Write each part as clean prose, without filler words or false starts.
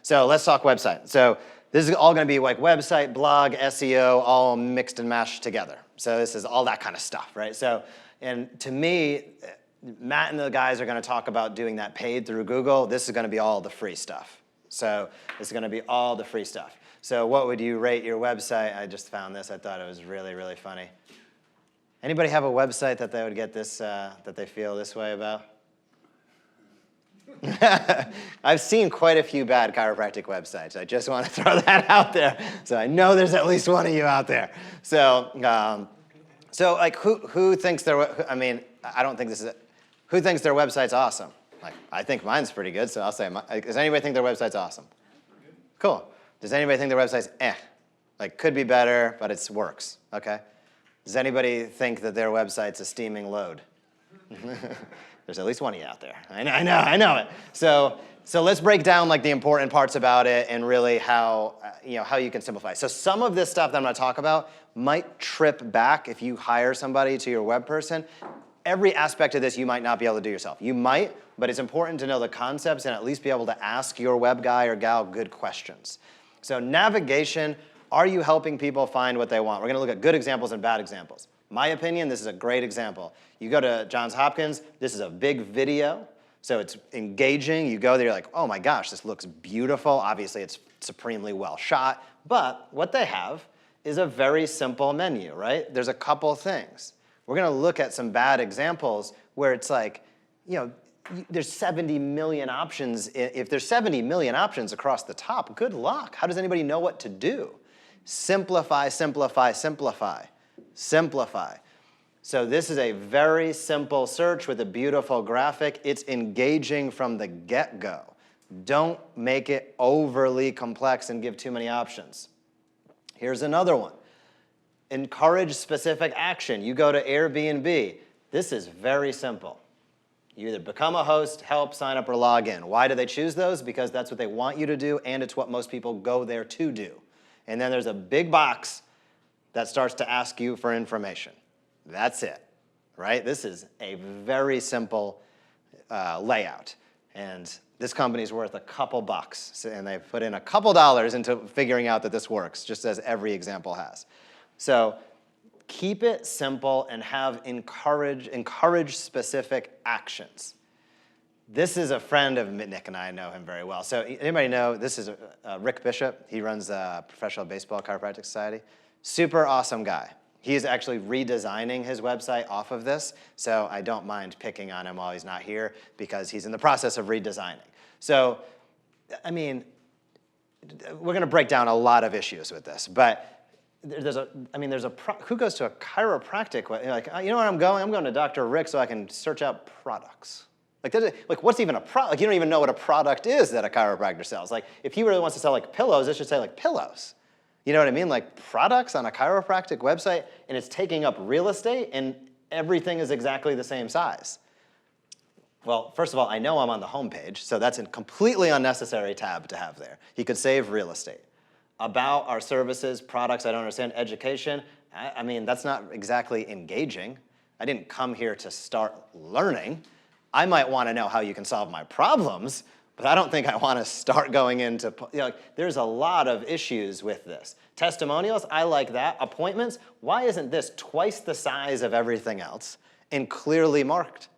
So let's talk website. So this is all going to be like website, blog, SEO, all mixed and mashed together. So this is all that kind of stuff, right? So, and to me, Matt and the guys are going to talk about doing that paid through Google. This is going to be all the free stuff. So this is going to be all the free stuff. So what would you rate your website? I just found this. I thought it was really, really funny. Anybody have a website that they would get this, that they feel this way about? I've seen quite a few bad chiropractic websites. I just want to throw that out there. So I know there's at least one of you out there. So, like, who thinks their, I mean, I don't think this is it. Who thinks their website's awesome? Like, I think mine's pretty good, so I'll say, does anybody think their website's awesome? Cool. Does anybody think their website's like, could be better, but it works, okay? Does anybody think that their website's a steaming load? There's at least one of you out there. I know it. So let's break down like the important parts about it and really how, how you can simplify. So some of this stuff that I'm going to talk about might trip back if you hire somebody to your web person. Every aspect of this you might not be able to do yourself. You might, but it's important to know the concepts and at least be able to ask your web guy or gal good questions. So navigation, are you helping people find what they want? We're going to look at good examples and bad examples. My opinion, this is a great example. You go to Johns Hopkins, this is a big video, so it's engaging. You go there, you're like, oh my gosh, this looks beautiful. Obviously, it's supremely well shot, but what they have is a very simple menu, right? There's a couple things. We're going to look at some bad examples where it's like, there's 70 million options. If there's 70 million options across the top, good luck. How does anybody know what to do? Simplify, simplify, simplify, simplify. So this is a very simple search with a beautiful graphic. It's engaging from the get-go. Don't make it overly complex and give too many options. Here's another one. Encourage specific action. You go to Airbnb. This is very simple. You either become a host, help, sign up, or log in. Why do they choose those? Because that's what they want you to do, and it's what most people go there to do. And then there's a big box that starts to ask you for information. That's it, right? This is a very simple layout. And this company's worth a couple bucks, and they've put in a couple dollars into figuring out that this works, just as every example has. So keep it simple and have encourage specific actions. This is a friend of Nick, and I know him very well. So anybody know, this is Rick Bishop. He runs the Professional Baseball Chiropractic Society. Super awesome guy. He's actually redesigning his website off of this, so I don't mind picking on him while he's not here because he's in the process of redesigning. So, I mean, we're going to break down a lot of issues with this, but who goes to a chiropractic? Like, you know where I'm going? I'm going to Dr. Rick so I can search out products. Like, what's even a product? Like, you don't even know what a product is that a chiropractor sells. Like, if he really wants to sell like pillows, it should say like pillows. You know what I mean? Like products on a chiropractic website, and it's taking up real estate, and everything is exactly the same size. Well, first of all, I know I'm on the home page, so that's a completely unnecessary tab to have there. He could save real estate. About our services, products, I don't understand, education, I mean, that's not exactly engaging. I didn't come here to start learning. I might want to know how you can solve my problems, but I don't think I want to start going into, there's a lot of issues with this. Testimonials, I like that. Appointments, why isn't this twice the size of everything else and clearly marked?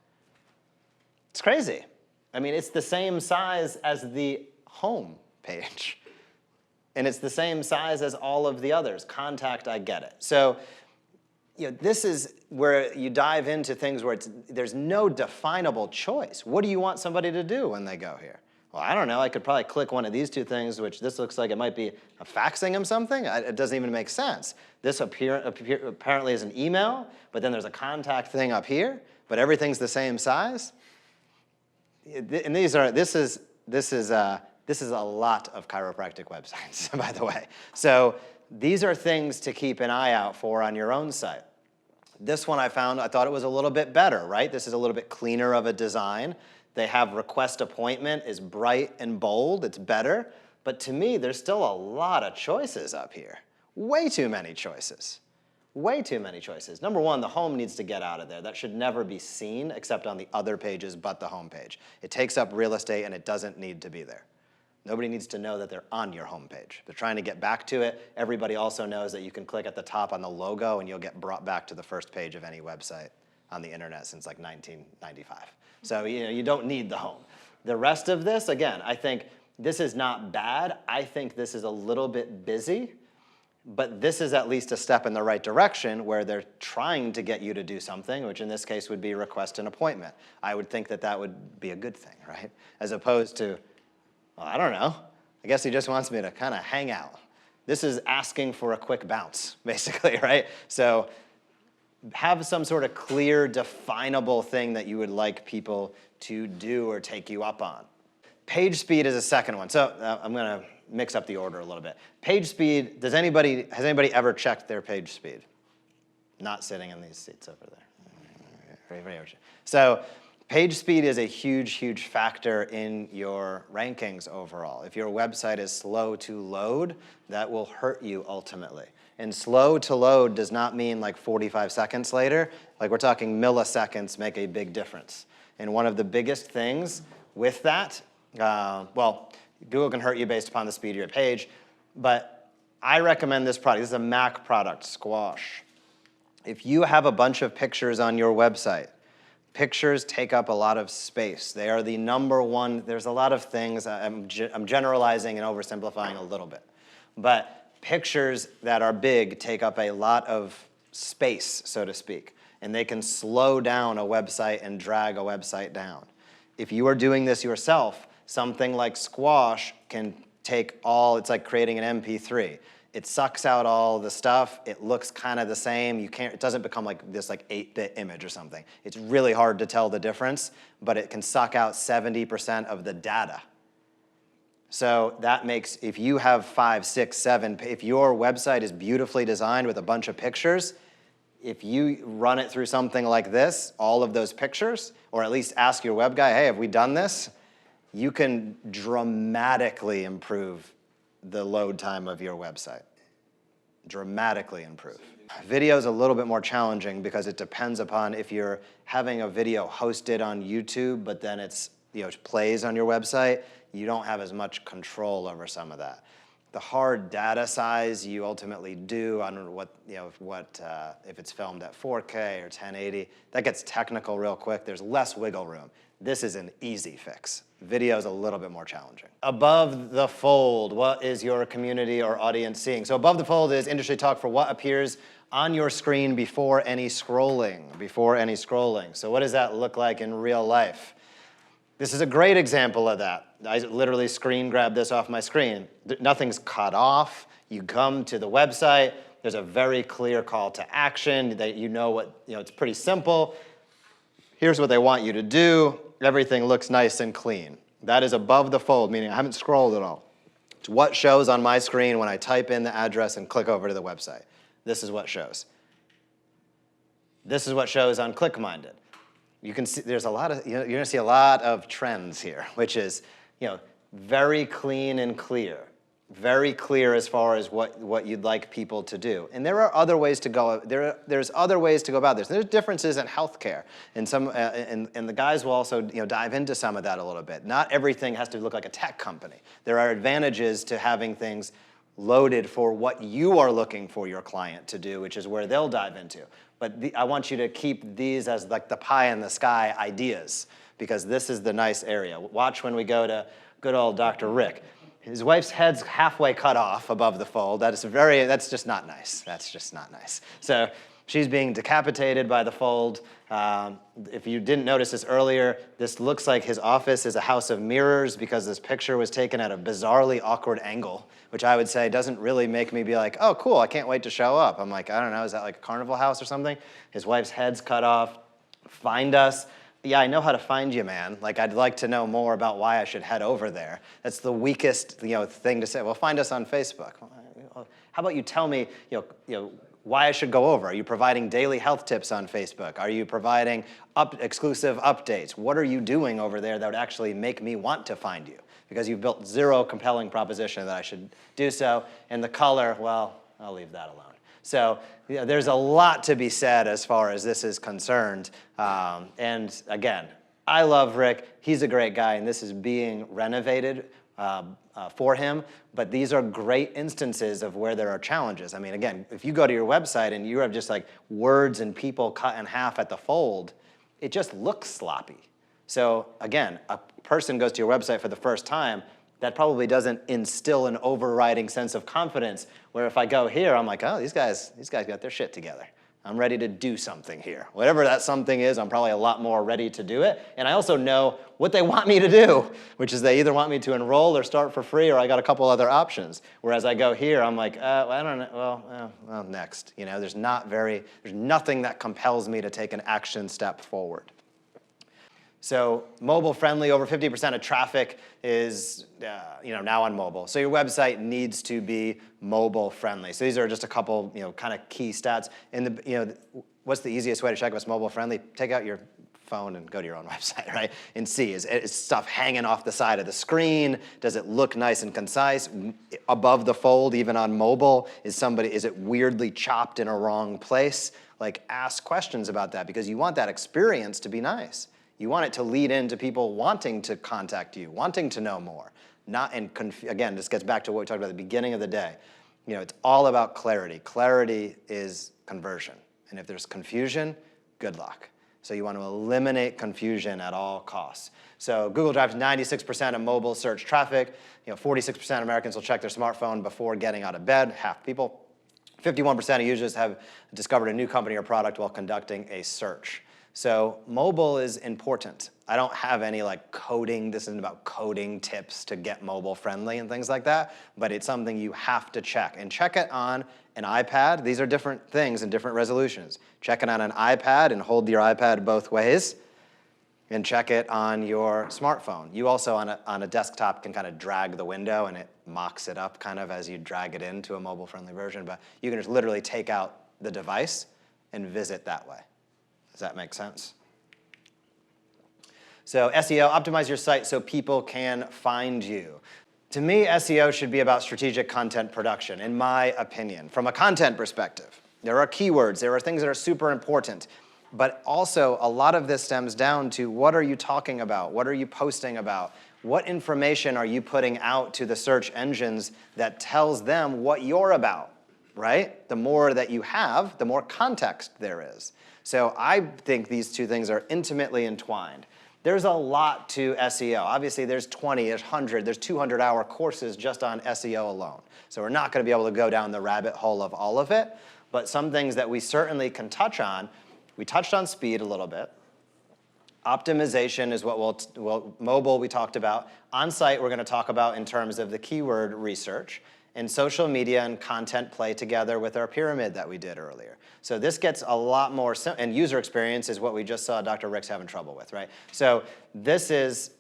It's crazy. I mean, it's the same size as the home page. And it's the same size as all of the others. Contact, I get it. So, this is where you dive into things where there's no definable choice. What do you want somebody to do when they go here? Well, I don't know. I could probably click one of these two things, which this looks like it might be faxing them something. It doesn't even make sense. This apparently is an email, but then there's a contact thing up here, but everything's the same size. And this is a lot of chiropractic websites, by the way. So these are things to keep an eye out for on your own site. This one I thought it was a little bit better, right? This is a little bit cleaner of a design. They have request appointment is bright and bold. It's better. But to me, there's still a lot of choices up here. Way too many choices. Way too many choices. Number one, the home needs to get out of there. That should never be seen except on the other pages but the home page. It takes up real estate and it doesn't need to be there. Nobody needs to know that they're on your homepage. They're trying to get back to it. Everybody also knows that you can click at the top on the logo and you'll get brought back to the first page of any website on the internet since like 1995. So you don't need the home. The rest of this, again, I think this is not bad. I think this is a little bit busy, but this is at least a step in the right direction where they're trying to get you to do something, which in this case would be request an appointment. I would think that that would be a good thing, right? As opposed to, well, I don't know. I guess he just wants me to kind of hang out. This is asking for a quick bounce, basically, right? So have some sort of clear, definable thing that you would like people to do or take you up on. Page speed is a second one. So I'm going to mix up the order a little bit. Page speed, has anybody ever checked their page speed? Not sitting in these seats over there. So page speed is a huge, huge factor in your rankings overall. If your website is slow to load, that will hurt you ultimately. And slow to load does not mean like 45 seconds later. Like we're talking milliseconds make a big difference. And one of the biggest things with that, well, Google can hurt you based upon the speed of your page, but I recommend this product. This is a Mac product, Squash. If you have a bunch of pictures on your website, pictures take up a lot of space. They are the number one. There's a lot of things. I'm generalizing and oversimplifying a little bit. But pictures that are big take up a lot of space, so to speak. And they can slow down a website and drag a website down. If you are doing this yourself, something like Squash can take it's like creating an MP3. It sucks out all the stuff. It looks kind of the same. It doesn't become like this like 8-bit image or something. It's really hard to tell the difference, but it can suck out 70% of the data. So that makes, if you have 5, 6, 7, if your website is beautifully designed with a bunch of pictures, if you run it through something like this, all of those pictures, or at least ask your web guy, hey, have we done this? You can dramatically improve the load time of your website. Dramatically improve. Video is a little bit more challenging because it depends upon if you're having a video hosted on YouTube, but then it plays on your website, you don't have as much control over some of that. The hard data size you ultimately do on if it's filmed at 4K or 1080, that gets technical real quick. There's less wiggle room. This is an easy fix. Video is a little bit more challenging. Above the fold, what is your community or audience seeing? So above the fold is industry talk for what appears on your screen before any scrolling. So what does that look like in real life? This is a great example of that. I literally screen grabbed this off my screen. Nothing's cut off. You come to the website. There's a very clear call to action. That it's pretty simple. Here's what they want you to do. Everything looks nice and clean. That is above the fold, meaning I haven't scrolled at all. It's what shows on my screen when I type in the address and click over to the website. This is what shows. This is what shows on ClickMinded. You can see there's a lot of, you're going to see a lot of trends here, which is, very clean and clear. Very clear as far as what you'd like people to do. And there are other ways to go. There's other ways to go about this. There's differences in healthcare. And the guys will also dive into some of that a little bit. Not everything has to look like a tech company. There are advantages to having things loaded for what you are looking for your client to do, which is where they'll dive into. But I want you to keep these as like the pie in the sky ideas, because this is the nice area. Watch when we go to good old Dr. Rick. His wife's head's halfway cut off above the fold. That's just not nice. That's just not nice. So she's being decapitated by the fold. If you didn't notice this earlier, this looks like his office is a house of mirrors because this picture was taken at a bizarrely awkward angle, which I would say doesn't really make me be like, oh, cool, I can't wait to show up. I'm like, I don't know, is that like a carnival house or something? His wife's head's cut off. Find us. Yeah, I know how to find you, man. Like, I'd like to know more about why I should head over there. That's the weakest, thing to say. Well, find us on Facebook. How about you tell me, why I should go over? Are you providing daily health tips on Facebook? Are you providing exclusive updates? What are you doing over there that would actually make me want to find you? Because you've built zero compelling proposition that I should do so. And the color, well, I'll leave that alone. So there's a lot to be said as far as this is concerned. And again, I love Rick. He's a great guy, and this is being renovated for him, but these are great instances of where there are challenges. I mean, again, if you go to your website and you have just like words and people cut in half at the fold, it just looks sloppy. So again, a person goes to your website for the first time, that probably doesn't instill an overriding sense of confidence, where if I go here, I'm like, oh, these guys got their shit together. I'm ready to do something here. Whatever that something is, I'm probably a lot more ready to do it. And I also know what they want me to do, which is they either want me to enroll or start for free, or I got a couple other options. Whereas I go here, I'm like, well, I don't know, well, next. You know, there's nothing that compels me to take an action step forward. So mobile friendly, over 50% of traffic is now on mobile. So your website needs to be mobile friendly. So these are just a couple kind of key stats. And what's the easiest way to check if it's mobile friendly? Take out your phone and go to your own website, right? And see, is stuff hanging off the side of the screen? Does it look nice and concise? Above the fold, even on mobile, is it weirdly chopped in a wrong place? Like, ask questions about that, because you want that experience to be nice. You want it to lead into people wanting to contact you, wanting to know more. Again, this gets back to what we talked about at the beginning of the day. It's all about clarity. Clarity is conversion. And if there's confusion, good luck. So you want to eliminate confusion at all costs. So Google drives 96% of mobile search traffic. 46% of Americans will check their smartphone before getting out of bed, half people. 51% of users have discovered a new company or product while conducting a search. So mobile is important. I don't have any coding, this isn't about coding tips to get mobile friendly and things like that, but it's something you have to check. And check it on an iPad. These are different things and different resolutions. Check it on an iPad and hold your iPad both ways, and check it on your smartphone. You also on a desktop can kind of drag the window and it mocks it up kind of as you drag it into a mobile friendly version, but you can just literally take out the device and visit that way. Does that make sense? So SEO, optimize your site so people can find you. To me, SEO should be about strategic content production, in my opinion. From a content perspective, there are keywords, there are things that are super important, but also a lot of this stems down to what are you talking about? What are you posting about? What information are you putting out to the search engines that tells them what you're about, right? The more that you have, the more context there is. So I think these two things are intimately entwined. There's a lot to SEO. Obviously, there's 20, there's 100, there's 200-hour courses just on SEO alone. So we're not going to be able to go down the rabbit hole of all of it, but some things that we certainly can touch on. We touched on speed a little bit. Optimization is what mobile we talked about. On-site, we're going to talk about in terms of the keyword research. And social media and content play together with our pyramid that we did earlier. So this gets a lot more, and user experience is what we just saw Dr. Rick's having trouble with, right? So this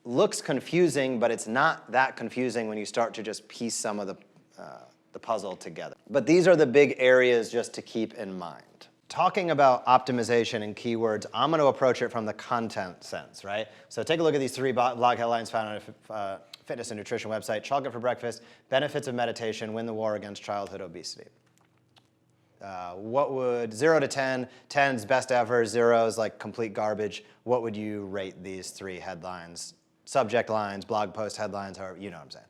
looks confusing, but it's not that confusing when you start to just piece some of the puzzle together. But these are the big areas just to keep in mind. Talking about optimization and keywords, I'm going to approach it from the content sense, right? So take a look at these three blog headlines found on fitness and nutrition website. Chocolate for breakfast, benefits of meditation, win the war against childhood obesity. What would 0 to 10, 10's best ever, 0's like complete garbage. What would you rate these three headlines? Subject lines, blog post headlines, however, you know what I'm saying.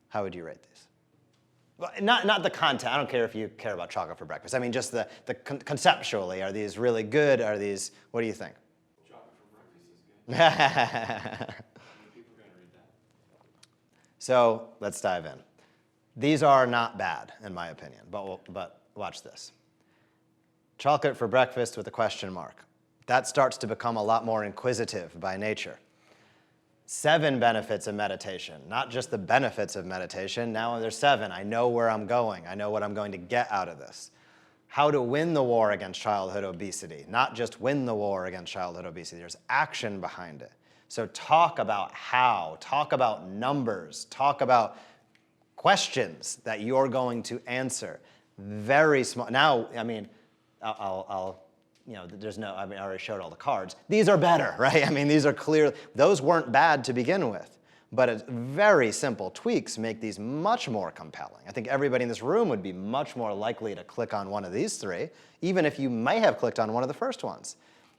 How would you rate these? Well, not the content. I don't care if you care about chocolate for breakfast. I mean, just the conceptually, are these really good? Are these, what do you think? Chocolate for breakfast is good. People are going to read that. So let's dive in. These are not bad, in my opinion, but watch this. Chocolate for breakfast with a question mark. That starts to become a lot more inquisitive by nature. 7 benefits of meditation, not just the benefits of meditation. Now there's 7. I know where I'm going. I know what I'm going to get out of this. How to win the war against childhood obesity, not just win the war against childhood obesity. There's action behind it. So talk about how, talk about numbers, talk about questions that you're going to answer. Very small. Now, I mean, there's no, I already showed all the cards. These are better, right? I mean, these are clear. Those weren't bad to begin with, but very simple tweaks make these much more compelling. I think everybody in this room would be much more likely to click on one of these 3, even if you may have clicked on one of the first ones.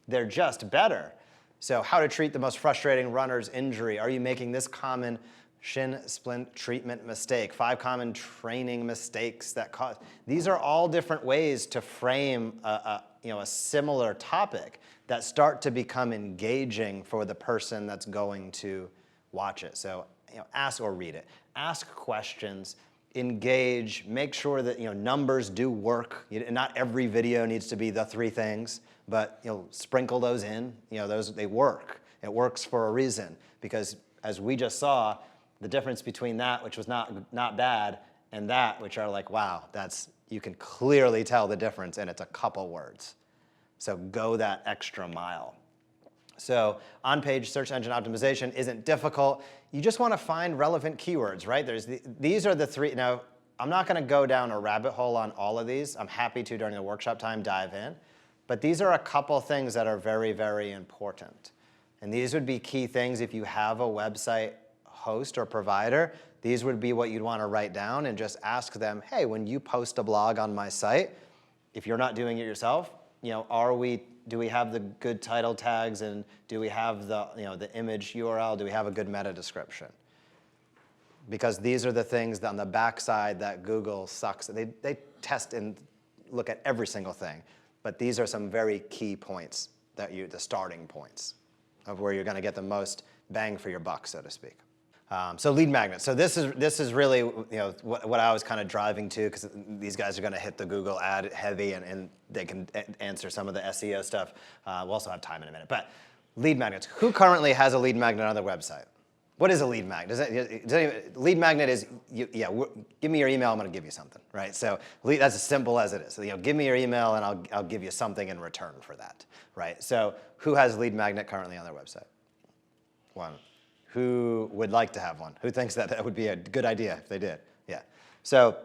They're just better. So how to treat the most frustrating runner's injury. Are you making this common Shin splint treatment mistake, 5 common training mistakes that cause. These are all different ways to frame a similar topic that start to become engaging for the person that's going to watch it. So ask or read it. Ask questions, engage, make sure that numbers do work. Not every video needs to be the 3 things, but sprinkle those in. Those, they work. It works for a reason, because as we just saw, the difference between that, which was not bad, and that, which are like, wow, you can clearly tell the difference, and it's a couple words. So go that extra mile. So on-page search engine optimization isn't difficult. You just want to find relevant keywords, right? These are the 3. Now, I'm not going to go down a rabbit hole on all of these. I'm happy to, during the workshop time, dive in. But these are a couple things that are very, very important. And these would be key things if you have a website host or provider. These would be what you'd want to write down and just ask them, hey, when you post a blog on my site, if you're not doing it yourself, do we have the good title tags, and do we have the image URL? Do we have a good meta description? Because these are the things on the backside that Google sucks. They test and look at every single thing, but these are some very key points the starting points of where you're going to get the most bang for your buck, so to speak. So lead magnets. So this is really what I was kind of driving to, because these guys are going to hit the Google ad heavy, and they can answer some of the SEO stuff. We'll also have time in a minute. But lead magnets. Who currently has a lead magnet on their website? What is a lead magnet? Lead magnet is give me your email. I'm going to give you something, right? So that's as simple as it is. So give me your email, and I'll give you something in return for that, right? So who has lead magnet currently on their website? One. Who would like to have one? Who thinks that would be a good idea if they did? Yeah. So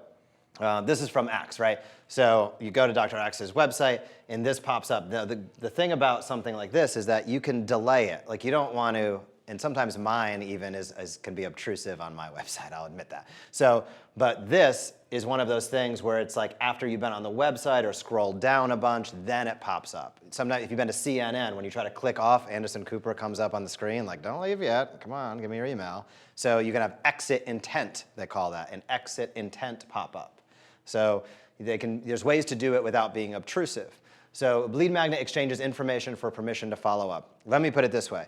this is from Axe, right? So you go to Dr. Axe's website, and this pops up. The thing about something like this is that you can delay it. Like, you don't want to, and sometimes mine even can be obtrusive on my website, I'll admit that. So, but this is one of those things where it's like after you've been on the website or scrolled down a bunch, then it pops up. Sometimes if you've been to CNN, when you try to click off, Anderson Cooper comes up on the screen like, don't leave yet, come on, give me your email. So you can have exit intent, they call that, an exit intent pop up. So there's ways to do it without being obtrusive. So lead magnet exchanges information for permission to follow up. Let me put it this way.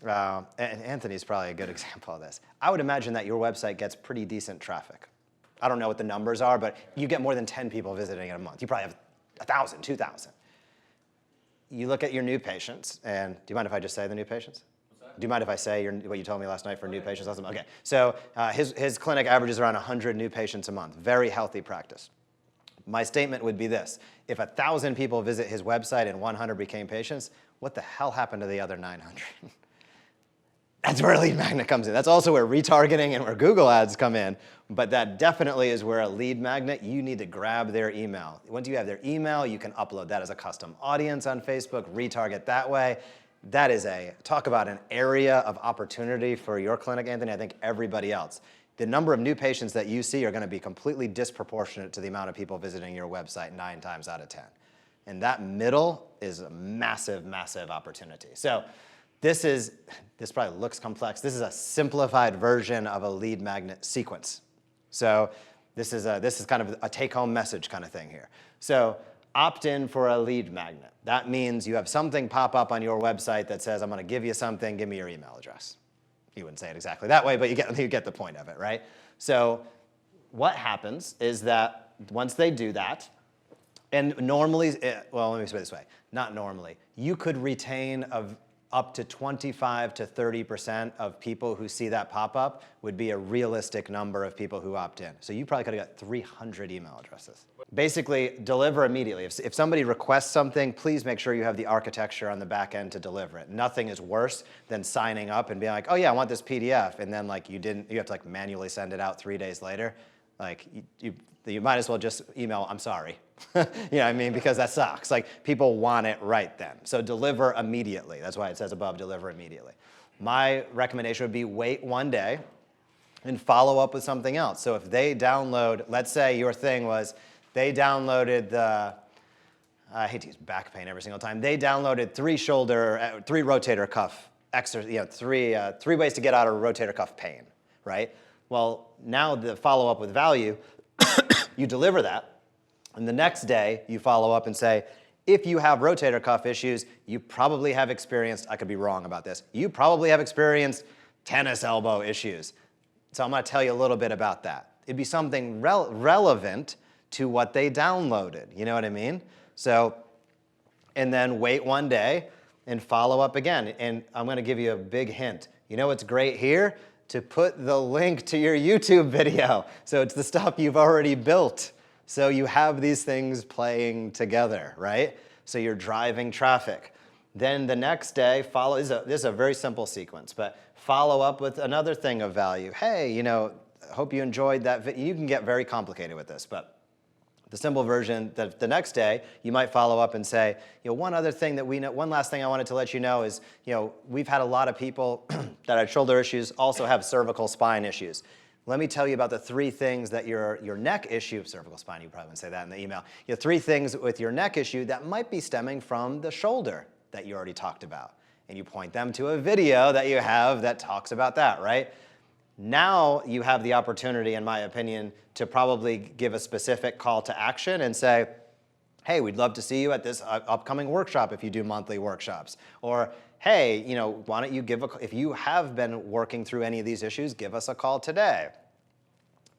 And Anthony's probably a good example of this. I would imagine that your website gets pretty decent traffic. I don't know what the numbers are, but you get more than 10 people visiting in a month. You probably have 1,000, 2,000. You look at your new patients, and do you mind if I just say the new patients? What's that? Do you mind if I say what you told me last night for new patients? Awesome. Okay, so his clinic averages around 100 new patients a month. Very healthy practice. My statement would be this: if 1,000 people visit his website and 100 became patients, what the hell happened to the other 900? That's where a lead magnet comes in. That's also where retargeting and where Google ads come in. But that definitely is where a lead magnet, you need to grab their email. Once you have their email, you can upload that as a custom audience on Facebook, retarget that way. That is talk about an area of opportunity for your clinic, Anthony. I think everybody else. The number of new patients that you see are going to be completely disproportionate to the amount of people visiting your website 9 times out of 10. And that middle is a massive, massive opportunity. So this probably looks complex. This is a simplified version of a lead magnet sequence. So this is kind of a take-home message kind of thing here. So opt in for a lead magnet. That means you have something pop up on your website that says, I'm going to give you something, give me your email address. You wouldn't say it exactly that way, but you get the point of it, right? So what happens is that once they do that, and normally, well, let me say it this way, not normally, you could retain up to 25 to 30% of people who see that pop-up would be a realistic number of people who opt in. So you probably could have got 300 email addresses. Basically, deliver immediately. If somebody requests something, please make sure you have the architecture on the back end to deliver it. Nothing is worse than signing up and being like, oh yeah, I want this PDF, and then like you have to like manually send it out 3 days later. Like you might as well just email, I'm sorry. You know what I mean? Because that sucks. Like, people want it right then. So deliver immediately. That's why it says above, deliver immediately. My recommendation would be wait 1 day and follow up with something else. So if they download, let's say your thing was they downloaded I hate to use back pain every single time. They downloaded 3 rotator cuff exercises, 3 ways to get out of rotator cuff pain, right? Well, now the follow-up with value, you deliver that, and the next day you follow up and say, if you have rotator cuff issues, you probably have experienced, I could be wrong about this, you probably have experienced tennis elbow issues. So I'm going to tell you a little bit about that. It'd be something relevant to what they downloaded. You know what I mean? So, and then wait one day and follow up again. And I'm going to give you a big hint. You know what's great here? To put the link to your YouTube video. So it's the stuff you've already built. So you have these things playing together, right? So you're driving traffic. Then the next day, this is a very simple sequence, but follow up with another thing of value. Hey, you know, hope you enjoyed that video. You can get very complicated with this, but the simple version, the next day, you might follow up and say, you know, one other thing that we know, one last thing I wanted to let you know is, you know, we've had a lot of people that had shoulder issues also have cervical spine issues. Let me tell you about the 3 things that your neck issue, cervical spine, you probably wouldn't say that in the email. You know, 3 things with your neck issue that might be stemming from the shoulder that you already talked about. And you point them to a video that you have that talks about that, right? Now you have the opportunity, in my opinion, to probably give a specific call to action and say, hey, we'd love to see you at this upcoming workshop if you do monthly workshops. Or, hey, you know, why don't you if you have been working through any of these issues, give us a call today.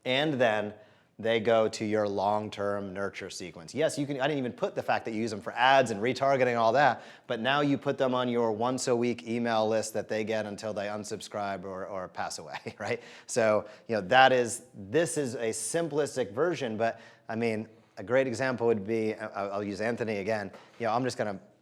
And then they go to your long-term nurture sequence. Yes, you can. I didn't even put the fact that you use them for ads and retargeting and all that, but now you put them on your once-a-week email list that they get until they unsubscribe or pass away, right? So, you know, this is a simplistic version, but I mean, a great example would be, I'll use Anthony again. You know,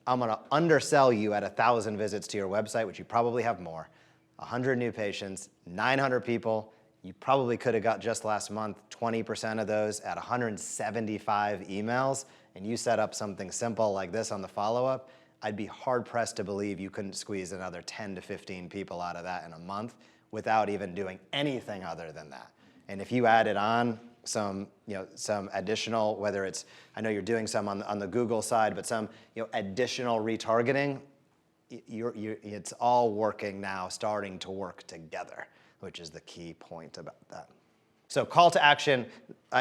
I'm gonna undersell you at 1,000 visits to your website, which you probably have more, 100 new patients, 900 people. You probably could have got just last month 20% of those at 175 emails, and you set up something simple like this on the follow-up. I'd be hard-pressed to believe you couldn't squeeze another 10 to 15 people out of that in a month without even doing anything other than that. And if you added on some additional, whether it's, I know you're doing some on the Google side, but some additional retargeting, it's all working now, starting to work together, which is the key point about that. So call to action,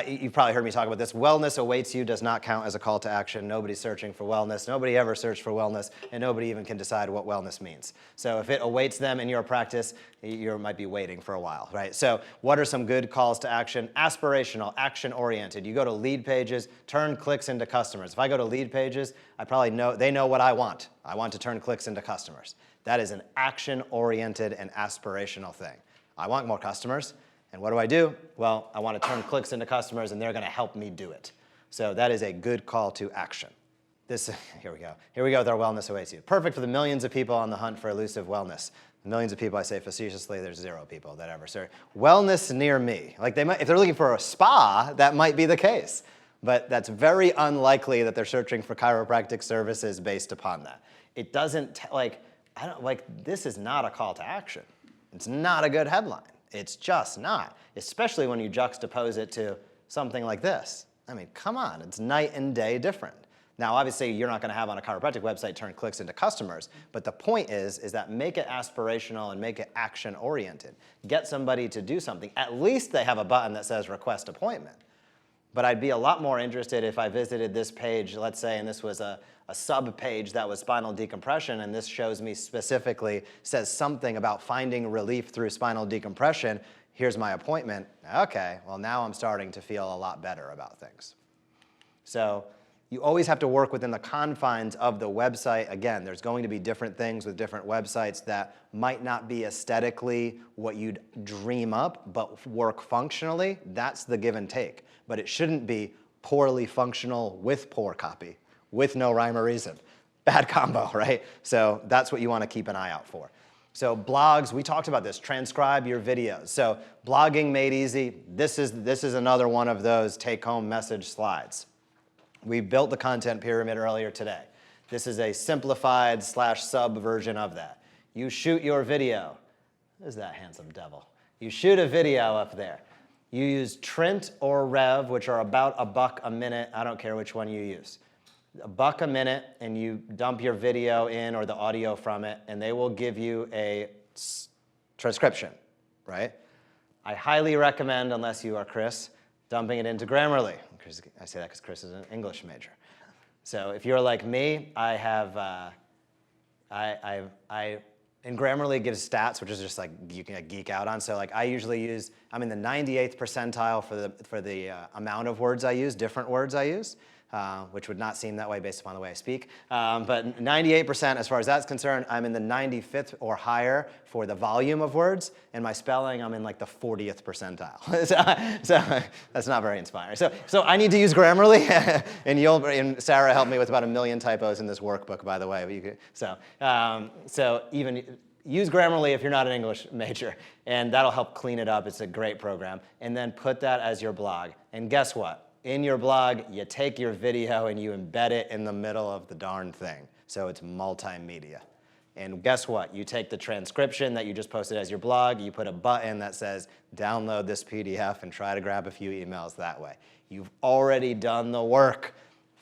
you've probably heard me talk about this. Wellness awaits you does not count as a call to action. Nobody's searching for wellness. Nobody ever searched for wellness, and nobody even can decide what wellness means. So if it awaits them in your practice, you might be waiting for a while, right? So what are some good calls to action? Aspirational, action-oriented. You go to lead pages, turn clicks into customers. If I go to lead pages, they know what I want. I want to turn clicks into customers. That is an action-oriented and aspirational thing. I want more customers. And what do? Well, I want to turn clicks into customers, and they're going to help me do it. So that is a good call to action. Here we go. Here we go with our wellness awaits you. Perfect for the millions of people on the hunt for elusive wellness. The millions of people, I say facetiously, there's 0 people that ever search. Wellness near me. Like if they're looking for a spa, that might be the case. But that's very unlikely that they're searching for chiropractic services based upon that. It doesn't, this is not a call to action. It's not a good headline. It's just not, especially when you juxtapose it to something like this. I mean, come on, it's night and day different. Now, obviously, you're not going to have on a chiropractic website turn clicks into customers, but the point is that make it aspirational and make it action-oriented. Get somebody to do something. At least they have a button that says request appointment. But I'd be a lot more interested if I visited this page, let's say, and this was a sub-page that was spinal decompression, and this shows me specifically, says something about finding relief through spinal decompression. Here's my appointment. Okay, well, now I'm starting to feel a lot better about things. So you always have to work within the confines of the website. Again, there's going to be different things with different websites that might not be aesthetically what you'd dream up, but work functionally. That's the give and take. But it shouldn't be poorly functional with poor copy, with no rhyme or reason. Bad combo, right? So that's what you want to keep an eye out for. So blogs, we talked about this, transcribe your videos. So blogging made easy, this is another one of those take-home message slides. We built the content pyramid earlier today. This is a simplified / sub version of that. You shoot your video. Who's that handsome devil? You shoot a video up there. You use Trint or Rev, which are about $1 a minute. I don't care which one you use. $1 a minute, and you dump your video in or the audio from it, and they will give you a transcription, right? I highly recommend, unless you are Chris, dumping it into Grammarly. I say that because Chris is an English major. So if you're like me, I have, and Grammarly gives stats, which is just like you can geek out on. So like I usually use, I'm in the 98th percentile for the amount of words I use, different words I use, which would not seem that way based upon the way I speak. But 98% as far as that's concerned, I'm in the 95th or higher for the volume of words, and my spelling, I'm in like the 40th percentile. so that's not very inspiring. So I need to use Grammarly, and Sarah helped me with about 1 million typos in this workbook, by the way. So even use Grammarly if you're not an English major, and that'll help clean it up. It's a great program. And then put that as your blog. And guess what? In your blog, you take your video and you embed it in the middle of the darn thing. So it's multimedia. And guess what? You take the transcription that you just posted as your blog, you put a button that says, download this PDF and try to grab a few emails that way. You've already done the work.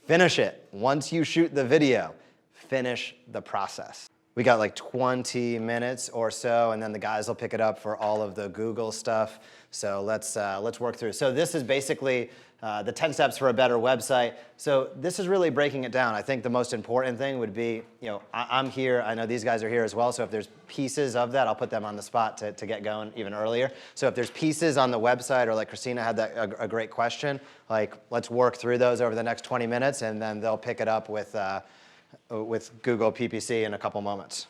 Finish it. Once you shoot the video, finish the process. We got like 20 minutes or so, and then the guys will pick it up for all of the Google stuff. So let's work through. So this is basically the 10 steps for a better website. So this is really breaking it down. I think the most important thing would be, I'm here, I know these guys are here as well, so if there's pieces of that, I'll put them on the spot to get going even earlier. So if there's pieces on the website, or like Christina had a great question, like let's work through those over the next 20 minutes, and then they'll pick it up with Google PPC in a couple moments.